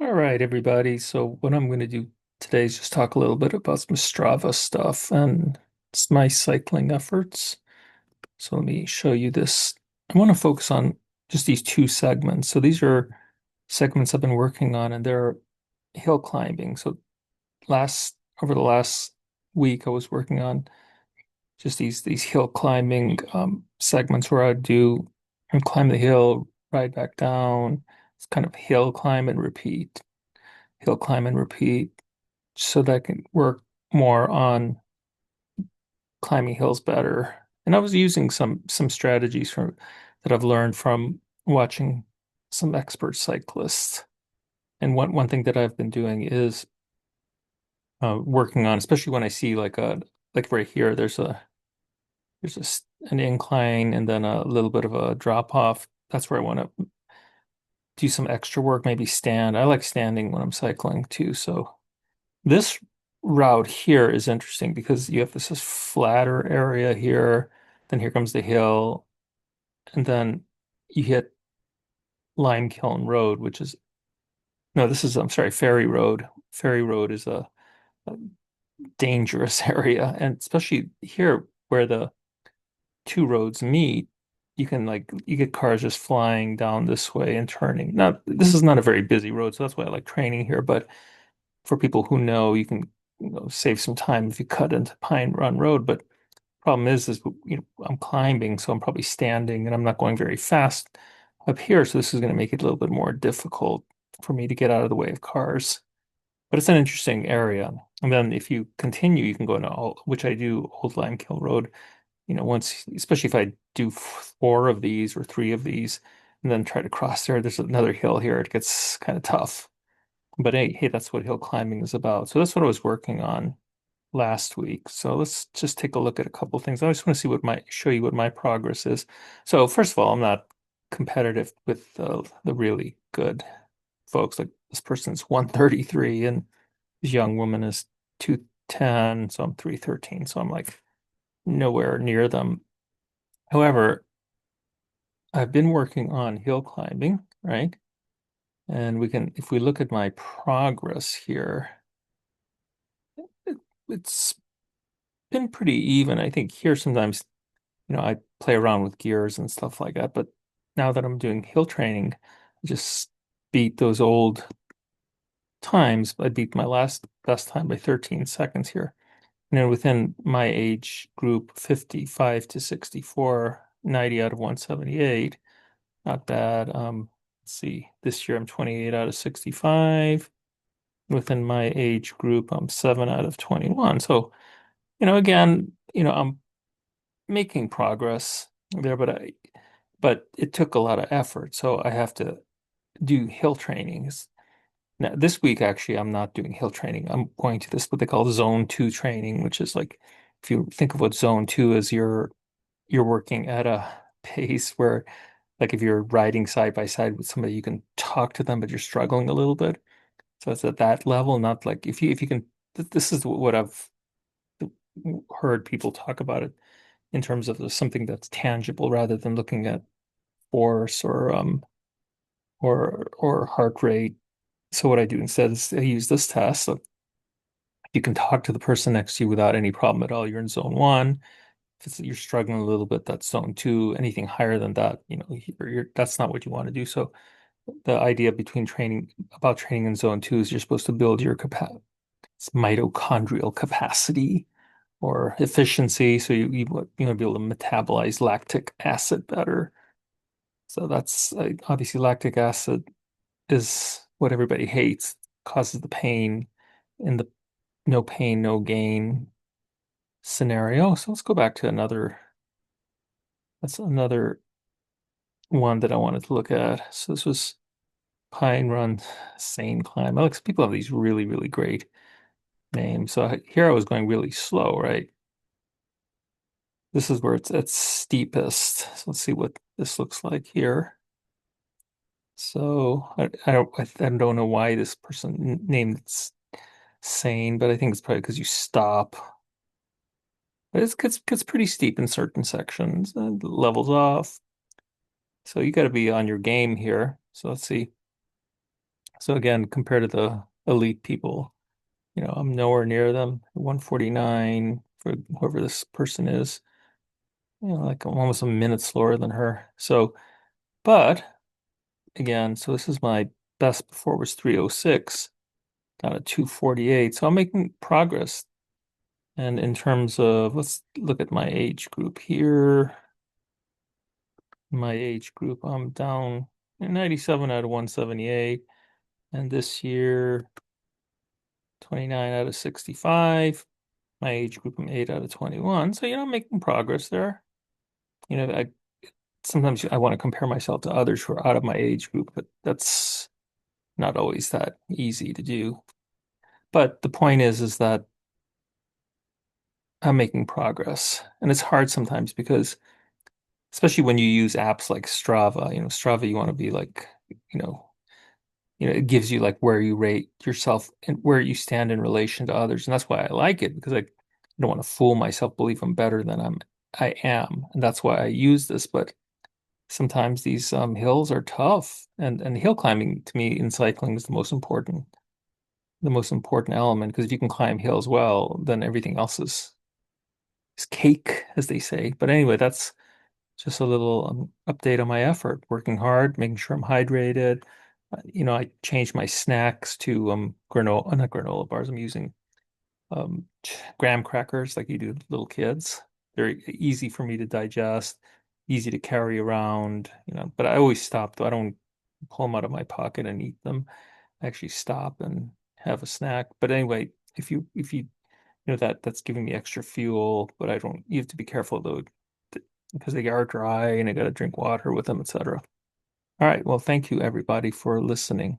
All right, everybody. So what I'm going to do today is just talk a little bit about some Strava stuff and my cycling efforts. So let me show you this. I want to focus on just these two segments. So these are segments I've been working on, and they're hill climbing. So last over the last week, I was working on just these hill climbing segments where I'd do and climb the hill, ride back down. It's kind of hill climb and repeat, hill climb and repeat so that I can work more on climbing hills better. And I was using some strategies from that I've learned from watching some expert cyclists. And one thing that I've been doing is working on, especially when I see like right here, an incline and then a little bit of a drop off. That's where I want to do some extra work, maybe stand. I like standing when I'm cycling too. So this route here is interesting because you have this flatter area here, then here comes the hill, and then you hit Lime Kiln Road, which is no, this is I'm sorry, Ferry Road. Ferry Road is a dangerous area, and especially here where the two roads meet, you get cars just flying down this way and turning. Now, this is not a very busy road, so that's why I like training here, but for people who know, you can save some time if you cut into Pine Run Road. But problem is I'm climbing, so I'm probably standing, and I'm not going very fast up here. So this is going to make it a little bit more difficult for me to get out of the way of cars. But it's an interesting area. And then if you continue, you can go into which I do, Old Limekiln Road. Once, especially if I do four of these or three of these, and then try to cross there, there's another hill here. It gets kind of tough. But hey, that's what hill climbing is about. So that's what I was working on last week. So let's just take a look at a couple of things. I just want to see show you what my progress is. So first of all, I'm not competitive with the really good folks. Like this person's 133 and this young woman is 210, so I'm 313. So I'm like nowhere near them. However, I've been working on hill climbing, right? And if we look at my progress here, it, it's been pretty even. I think here sometimes, I play around with gears and stuff like that. But now that I'm doing hill training, I just beat those old times. I beat my last best time by 13 seconds here. And then within my age group, 55 to 64, 90 out of 178. Not bad. Let's see. This year I'm 28 out of 65. Within my age group, I'm 7 out of 21. So, again, I'm making progress there, but it took a lot of effort. So I have to do hill trainings. Now, this week, actually, I'm not doing hill training. I'm going to this, what they call zone two training, which is like, if you think of what zone two is, you're working at a pace where, like, if you're riding side by side with somebody, you can talk to them, but you're struggling a little bit. So it's at that level, not like if you can, this is what I've heard people talk about it in terms of something that's tangible rather than looking at force or heart rate. So what I do instead is I use this test. So you can talk to the person next to you without any problem at all. You're in zone one. If you're struggling a little bit, that's zone two. Anything higher than that, that's not what you want to do. So the idea about training in zone two is you're supposed to build your mitochondrial capacity or efficiency. So you want to be able to metabolize lactic acid better. So that's obviously lactic acid is what everybody hates, causes the pain in the no pain, no gain scenario. So let's go back to that's another one that I wanted to look at. So this was Pine Run Sane Climb. Alex, people have these really, really great names. So here I was going really slow, right? This is where it's at steepest. So let's see what this looks like here. So I don't know why this person named it sane, but I think it's probably because you stop. But gets pretty steep in certain sections. Levels off. So you got to be on your game here. So let's see. So again, compared to the elite people, I'm nowhere near them. 149 for whoever this person is, like I'm almost a minute slower than her. So, but again, so this is my best before was 306 down to 248. So I'm making progress. And in terms of, let's look at my age group here. My age group, I'm down 97 out of 178. And this year, 29 out of 65. My age group, I'm 8 out of 21. So, I'm making progress there. I sometimes I want to compare myself to others who are out of my age group, but that's not always that easy to do. But the point is that I'm making progress. And it's hard sometimes because especially when you use apps like Strava, Strava, you want to be like, you know, it gives you like where you rate yourself and where you stand in relation to others. And that's why I like it because I don't want to fool myself, believe I'm better than I am. And that's why I use this. But sometimes these hills are tough. And hill climbing to me in cycling is the most important element because if you can climb hills well, then everything else is cake, as they say. But anyway, that's just a little update on my effort, working hard, making sure I'm hydrated. I changed my snacks to granola, not granola bars. I'm using um, graham crackers like you do with little kids. They're easy for me to digest, easy to carry around, but I always stop though. I don't pull them out of my pocket and eat them. I actually stop and have a snack. But anyway, if you that's giving me extra fuel, but I don't you have to be careful though because they are dry and I got to drink water with them, etc. All right, well, thank you everybody for listening.